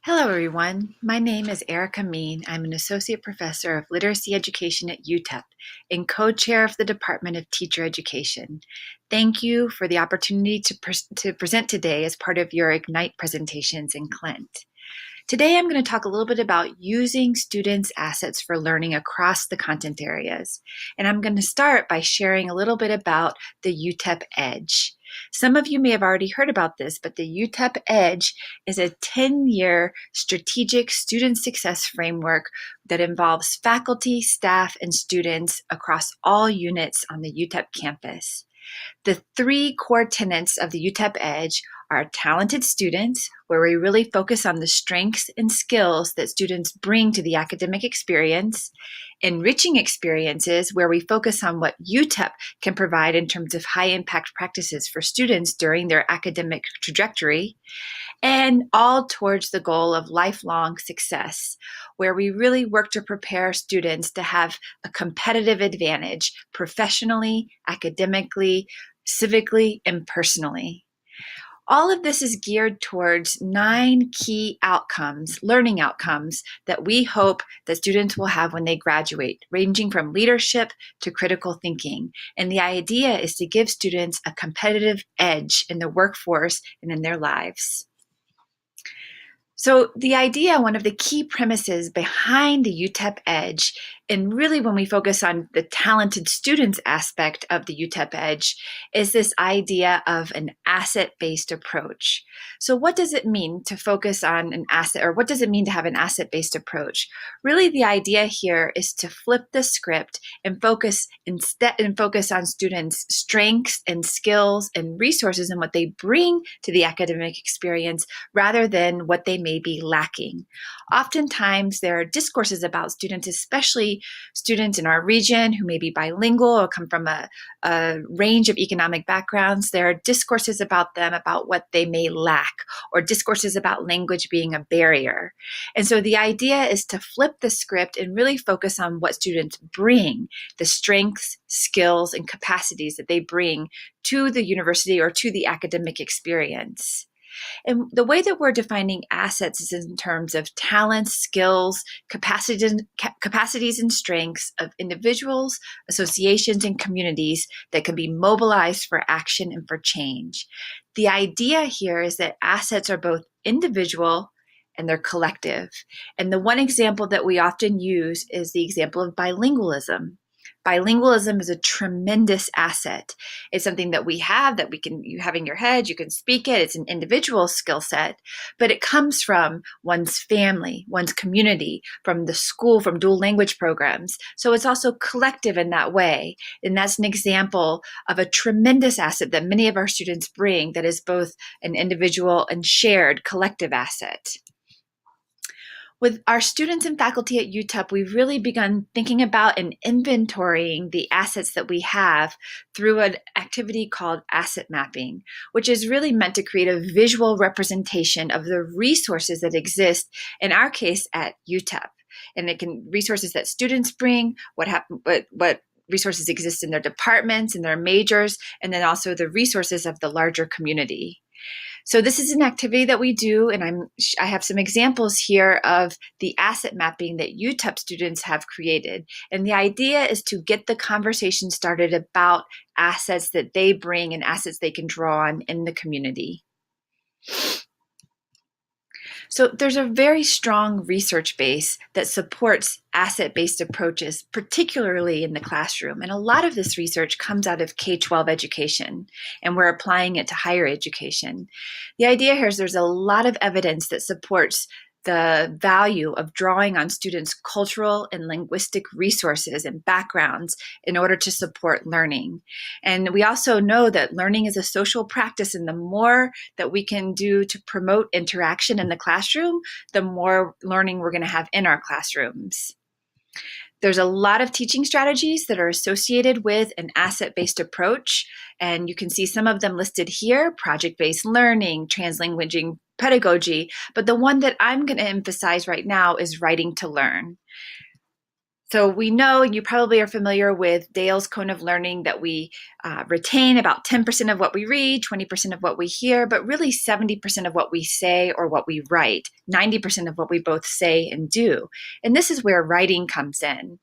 Hello, everyone. My name is Erica Mean. I'm an Associate Professor of Literacy Education at UTEP and co-chair of the Department of Teacher Education. Thank you for the opportunity to present today as part of your Ignite presentations in Clint. Today, I'm going to talk a little bit about using students' assets for learning across the content areas. And I'm going to start by sharing a little bit about the UTEP Edge. Some of you may have already heard about this, but the UTEP Edge is a 10-year strategic student success framework that involves faculty, staff, and students across all units on the UTEP campus. The three core tenets of the UTEP Edge are talented students, where we really focus on the strengths and skills that students bring to the academic experience, enriching experiences, where we focus on what UTEP can provide in terms of high impact practices for students during their academic trajectory, and all towards the goal of lifelong success, where we really work to prepare students to have a competitive advantage professionally, academically, civically, and personally. All of this is geared towards 9 key outcomes, learning outcomes, that we hope that students will have when they graduate, ranging from leadership to critical thinking. And the idea is to give students a competitive edge in the workforce and in their lives. So the idea, one of the key premises behind the UTEP Edge, and really when we focus on the talented students aspect of the UTEP Edge, is this idea of an asset-based approach. So what does it mean to focus on an asset, or what does it mean to have an asset-based approach? Really, the idea here is to flip the script and focus on students' strengths and skills and resources and what they bring to the academic experience rather than what they may be lacking. Oftentimes, there are discourses about students, especially students in our region who may be bilingual or come from a range of economic backgrounds. There are discourses about them about what they may lack, or discourses about language being a barrier. And so the idea is to flip the script and really focus on what students bring, the strengths, skills, and capacities that they bring to the university or to the academic experience. And the way that we're defining assets is in terms of talents, skills, capacities, and strengths of individuals, associations, and communities that can be mobilized for action and for change. The idea here is that assets are both individual and they're collective. And the one example that we often use is the example of bilingualism. Bilingualism is a tremendous asset. It's something that we have, that you have in your head, you can speak it, it's an individual skill set, but it comes from one's family, one's community, from the school, from dual language programs. So it's also collective in that way. And that's an example of a tremendous asset that many of our students bring that is both an individual and shared collective asset. With our students and faculty at UTEP, we've really begun thinking about and inventorying the assets that we have through an activity called asset mapping, which is really meant to create a visual representation of the resources that exist, in our case, at UTEP. And it can resources that students bring, what resources exist in their departments and their majors, and then also the resources of the larger community. So this is an activity that we do, and I have some examples here of the asset mapping that UTEP students have created. And the idea is to get the conversation started about assets that they bring and assets they can draw on in the community. So there's a very strong research base that supports asset-based approaches, particularly in the classroom. And a lot of this research comes out of K-12 education, and we're applying it to higher education. The idea here is there's a lot of evidence that supports the value of drawing on students' cultural and linguistic resources and backgrounds in order to support learning. And we also know that learning is a social practice, and the more that we can do to promote interaction in the classroom, the more learning we're going to have in our classrooms. There's a lot of teaching strategies that are associated with an asset-based approach, and you can see some of them listed here: project-based learning, translanguaging pedagogy, but the one that I'm going to emphasize right now is writing to learn. So we know, you probably are familiar with Dale's cone of learning, that we retain about 10% of what we read, 20% of what we hear, but really 70% of what we say or what we write, 90% of what we both say and do. And this is where writing comes in.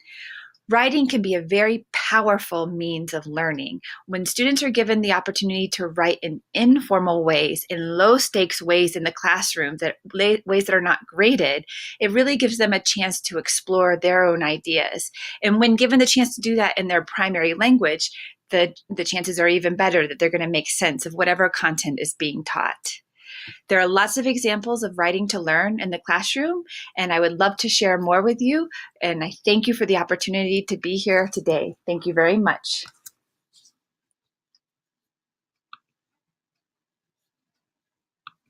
Writing can be a very powerful means of learning. When students are given the opportunity to write in informal ways, in low stakes ways in the classroom, ways that are not graded, it really gives them a chance to explore their own ideas. And when given the chance to do that in their primary language, the chances are even better that they're going to make sense of whatever content is being taught. There are lots of examples of writing to learn in the classroom, and I would love to share more with you. And I thank you for the opportunity to be here today. Thank you very much.